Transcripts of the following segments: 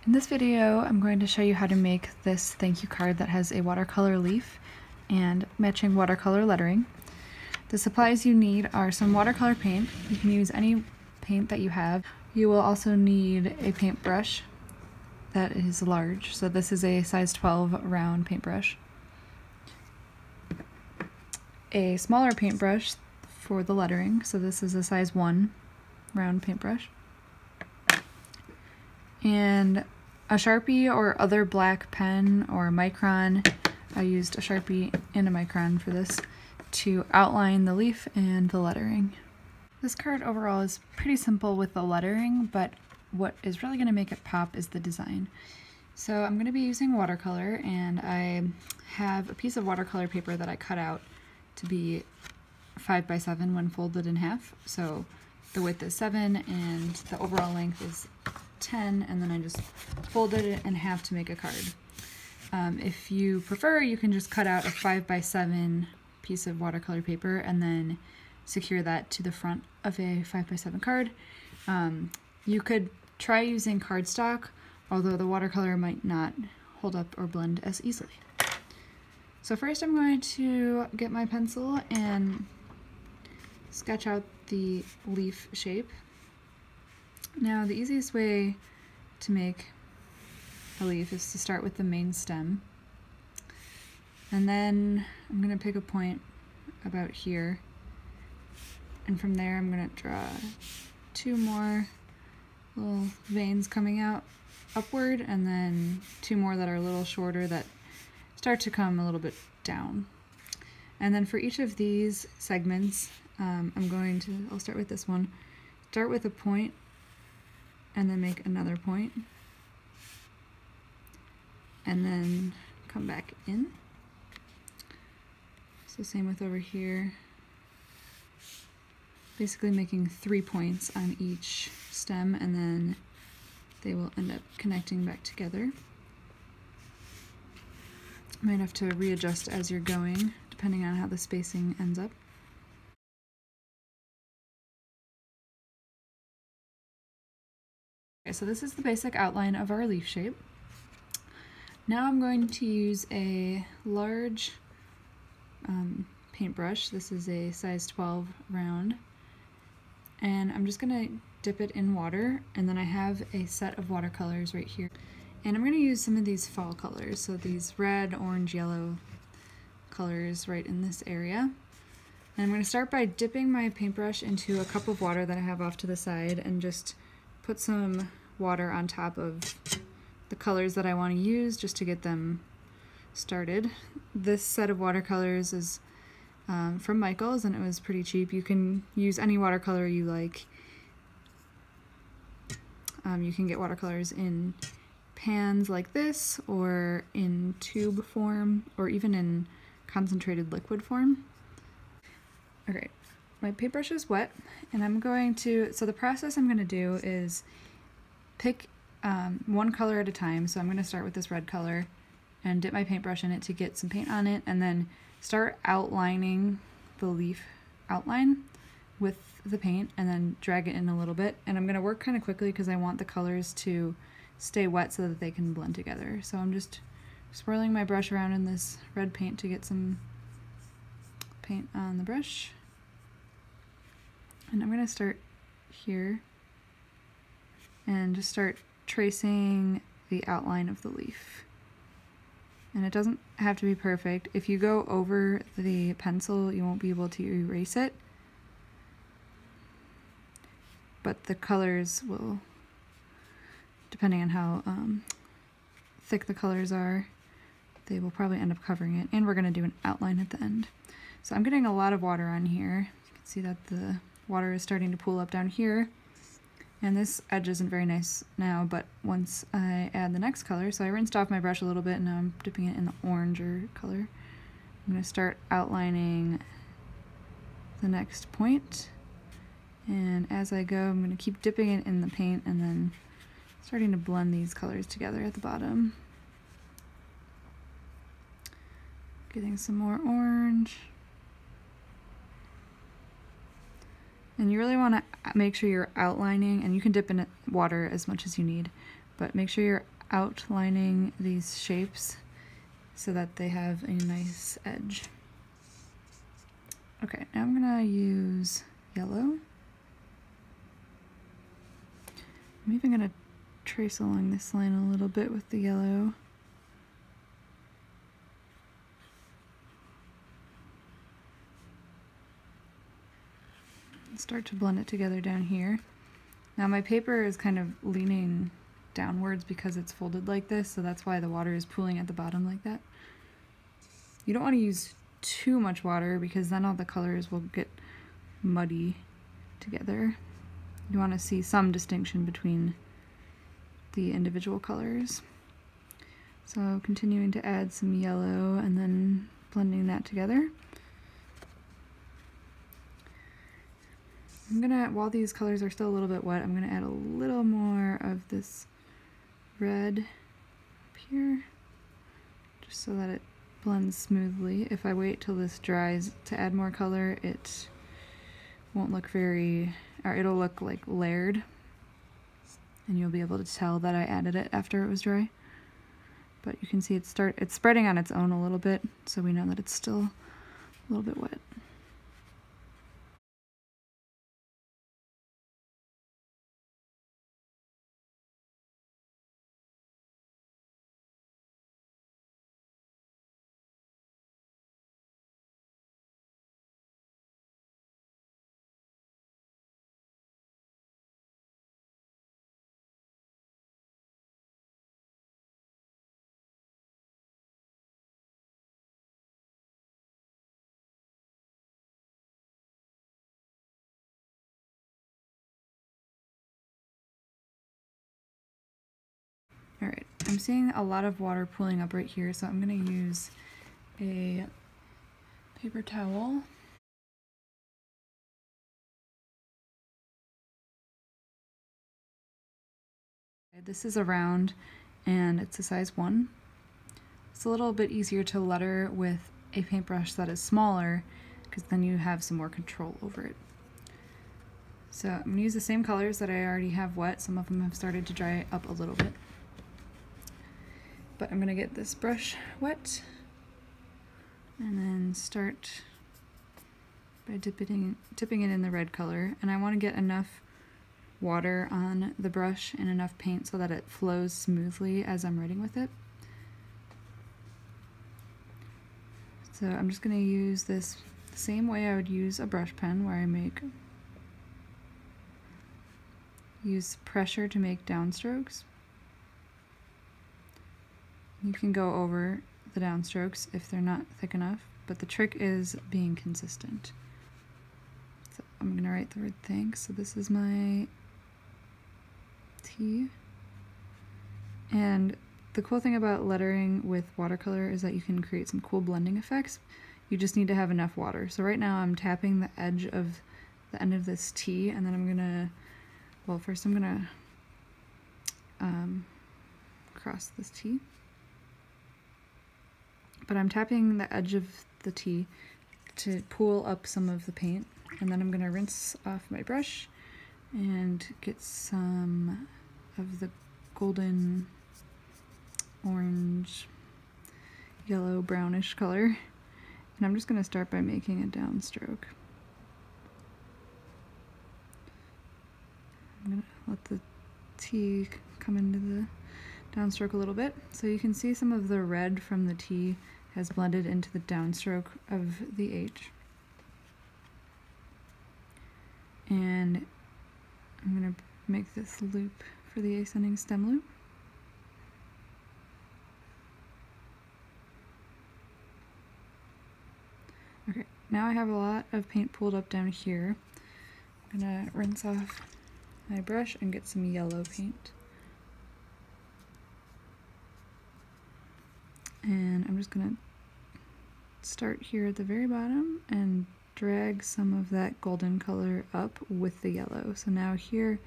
In this video, I'm going to show you how to make this thank you card that has a watercolor leaf and matching watercolor lettering. The supplies you need are some watercolor paint. You can use any paint that you have. You will also need a paintbrush that is large. So this is a size 12 round paintbrush. A smaller paintbrush for the lettering. So this is a size 1 round paintbrush. And a Sharpie or other black pen or a micron. I used a Sharpie and a micron for this to outline the leaf and the lettering. This card overall is pretty simple with the lettering, but what is really going to make it pop is the design. So I'm going to be using watercolor, and I have a piece of watercolor paper that I cut out to be 5 by 7 when folded in half. So the width is 7 and the overall length is 10, and then I just folded it in half to make a card. If you prefer, you can just cut out a 5 by 7 piece of watercolor paper and then secure that to the front of a 5 by 7 card. You could try using cardstock, although the watercolor might not hold up or blend as easily. So first I'm going to get my pencil and sketch out the leaf shape. Now, the easiest way to make a leaf is to start with the main stem, and then I'm going to pick a point about here, and from there I'm going to draw 2 more little veins coming out upward, and then 2 more that are a little shorter that start to come a little bit down. And then for each of these segments, I'll start with this one, start with a point and then make another point, and then come back in. So same with over here, basically making 3 points on each stem, and then they will end up connecting back together. You might have to readjust as you're going, depending on how the spacing ends up. Okay, so this is the basic outline of our leaf shape. Now I'm going to use a large paintbrush. This is a size 12 round, and I'm just going to dip it in water, and then I have a set of watercolors right here. And I'm going to use some of these fall colors, so these red, orange, yellow colors right in this area. And I'm going to start by dipping my paintbrush into a cup of water that I have off to the side, and just put some water on top of the colors that I want to use just to get them started. This set of watercolors is from Michael's, and it was pretty cheap. You can use any watercolor you like. You can get watercolors in pans like this, or in tube form, or even in concentrated liquid form. Okay, my paintbrush is wet, and I'm going to, so the process I'm going to do is pick one color at a time. So I'm going to start with this red color and dip my paintbrush in it to get some paint on it, and then start outlining the leaf outline with the paint, and then drag it in a little bit. And I'm going to work kind of quickly because I want the colors to stay wet so that they can blend together. So I'm just swirling my brush around in this red paint to get some paint on the brush. And I'm going to start here and just start tracing the outline of the leaf. And it doesn't have to be perfect. If you go over the pencil, you won't be able to erase it, but the colors will, depending on how thick the colors are, they will probably end up covering it. And we're going to do an outline at the end. So I'm getting a lot of water on here. You can see that the water is starting to pool up down here. And this edge isn't very nice now, but once I add the next color, so I rinsed off my brush a little bit, and now I'm dipping it in the oranger color. I'm going to start outlining the next point. And as I go, I'm going to keep dipping it in the paint and then starting to blend these colors together at the bottom. Getting some more orange. And you really want to make sure you're outlining, and you can dip in water as much as you need, but make sure you're outlining these shapes so that they have a nice edge. Okay, now I'm gonna use yellow. I'm even gonna trace along this line a little bit with the yellow. Start to blend it together down here. Now my paper is kind of leaning downwards because it's folded like this, so that's why the water is pooling at the bottom like that. You don't want to use too much water because then all the colors will get muddy together. You want to see some distinction between the individual colors. So continuing to add some yellow and then blending that together. I'm gonna, while these colors are still a little bit wet, I'm gonna add a little more of this red up here, just so that it blends smoothly. If I wait till this dries to add more color, it won't look very, or it'll look like layered, and you'll be able to tell that I added it after it was dry. But you can see it's spreading on its own a little bit, so we know that it's still a little bit wet. Alright, I'm seeing a lot of water pooling up right here, so I'm going to use a paper towel. This is a round and it's a size 1. It's a little bit easier to letter with a paintbrush that is smaller because then you have some more control over it. So I'm going to use the same colors that I already have wet. Some of them have started to dry up a little bit. But I'm going to get this brush wet and then start by dipping it in the red color. And I want to get enough water on the brush and enough paint so that it flows smoothly as I'm writing with it. So I'm just going to use this the same way I would use a brush pen, where I use pressure to make downstrokes. You can go over the downstrokes if they're not thick enough, but the trick is being consistent. So I'm going to write the word thanks. So this is my T. And the cool thing about lettering with watercolor is that you can create some cool blending effects. You just need to have enough water. So right now I'm tapping the edge of the end of this T, and then I'm going to, well, first I'm going to cross this T. But I'm tapping the edge of the T to pull up some of the paint, and then I'm going to rinse off my brush and get some of the golden orange, yellow, brownish color, and I'm just going to start by making a downstroke. I'm going to let the T come into the downstroke a little bit, so you can see some of the red from the T has blended into the downstroke of the H. And I'm going to make this loop for the ascending stem loop. Okay, now I have a lot of paint pooled up down here. I'm going to rinse off my brush and get some yellow paint. And I'm just going to start here at the very bottom and drag some of that golden color up with the yellow. So now here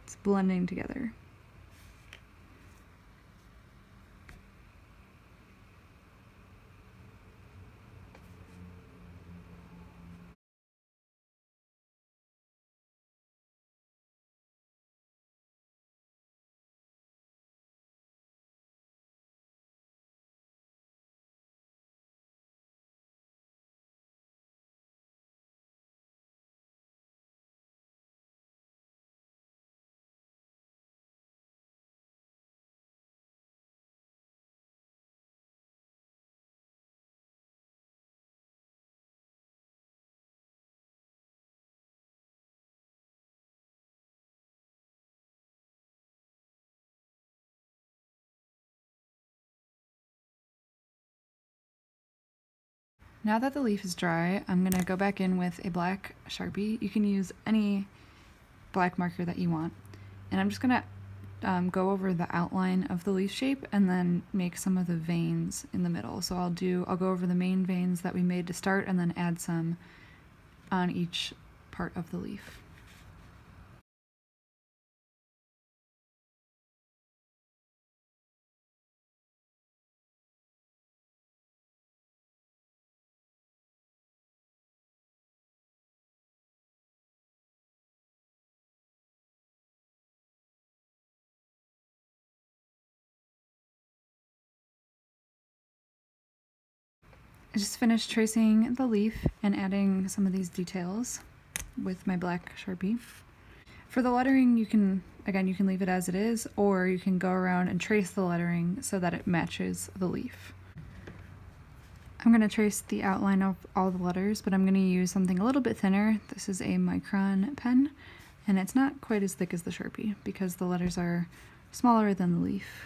it's blending together. Now that the leaf is dry, I'm going to go back in with a black Sharpie. You can use any black marker that you want. And I'm just going to go over the outline of the leaf shape and then make some of the veins in the middle. So I'll go over the main veins that we made to start and then add some on each part of the leaf. I just finished tracing the leaf and adding some of these details with my black Sharpie. For the lettering, you can leave it as it is, or you can go around and trace the lettering so that it matches the leaf. I'm going to trace the outline of all the letters, but I'm going to use something a little bit thinner. This is a micron pen, and it's not quite as thick as the Sharpie because the letters are smaller than the leaf.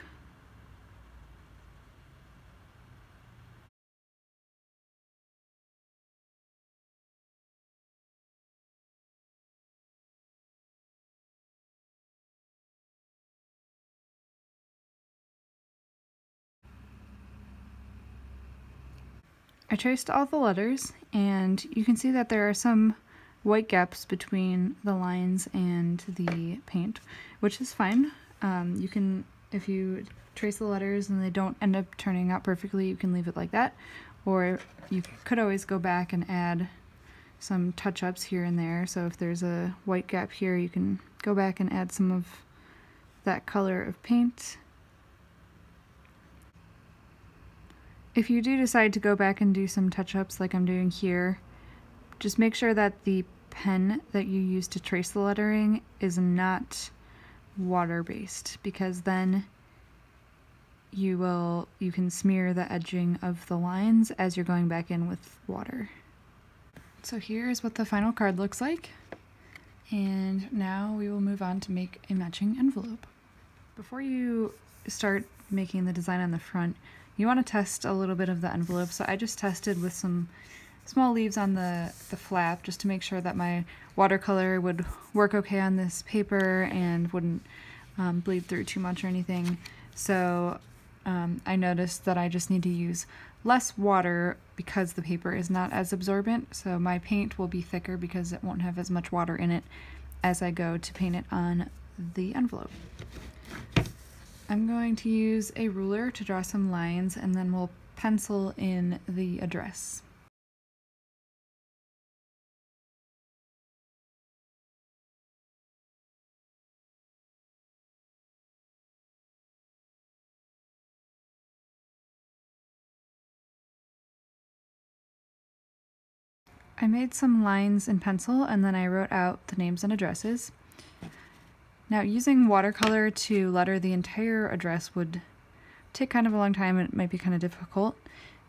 I traced all the letters, and you can see that there are some white gaps between the lines and the paint, which is fine. If you trace the letters and they don't end up turning out perfectly, you can leave it like that, or you could always go back and add some touch-ups here and there. So if there's a white gap here, you can go back and add some of that color of paint. If you do decide to go back and do some touch-ups like I'm doing here, just make sure that the pen that you use to trace the lettering is not water-based, because then you can smear the edging of the lines as you're going back in with water. So here's what the final card looks like, and now we will move on to make a matching envelope. Before you start making the design on the front, you want to test a little bit of the envelope. So I just tested with some small leaves on the flap just to make sure that my watercolor would work okay on this paper and wouldn't bleed through too much or anything. So I noticed that I just need to use less water because the paper is not as absorbent. So my paint will be thicker because it won't have as much water in it as I go to paint it on the envelope. I'm going to use a ruler to draw some lines, and then we'll pencil in the address. I made some lines in pencil, and then I wrote out the names and addresses. Now, using watercolor to letter the entire address would take kind of a long time, and it might be kind of difficult.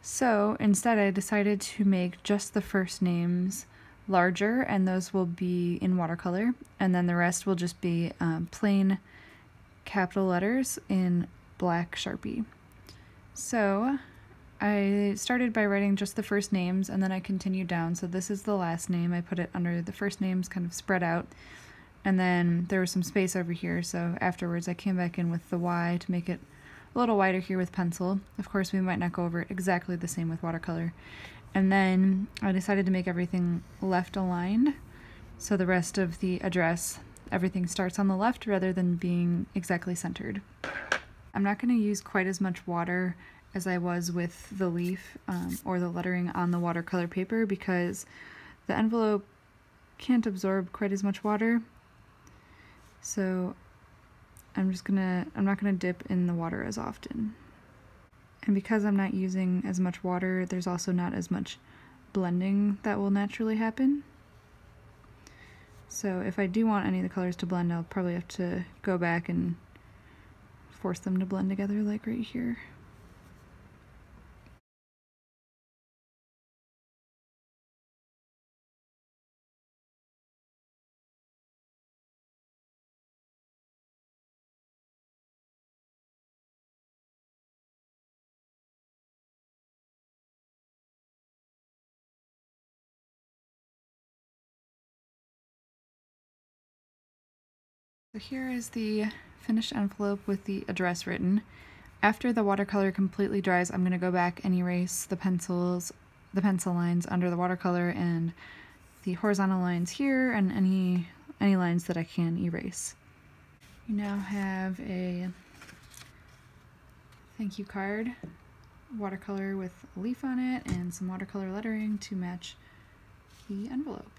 So instead I decided to make just the first names larger, and those will be in watercolor, and then the rest will just be plain capital letters in black Sharpie. So I started by writing just the first names, and then I continued down. So this is the last name. I put it under the first names, kind of spread out. And then there was some space over here, so afterwards I came back in with the Y to make it a little wider here with pencil. Of course, we might not go over it exactly the same with watercolor. And then I decided to make everything left aligned, so the rest of the address, everything starts on the left rather than being exactly centered. I'm not going to use quite as much water as I was with the leaf or the lettering on the watercolor paper, because the envelope can't absorb quite as much water. So I'm not gonna dip in the water as often. And because I'm not using as much water, there's also not as much blending that will naturally happen. So if I do want any of the colors to blend, I'll probably have to go back and force them to blend together, like right here. So here is the finished envelope with the address written. After the watercolor completely dries, I'm going to go back and erase the pencil lines under the watercolor and the horizontal lines here and any lines that I can erase. You now have a thank you card, watercolor with a leaf on it and some watercolor lettering to match the envelope.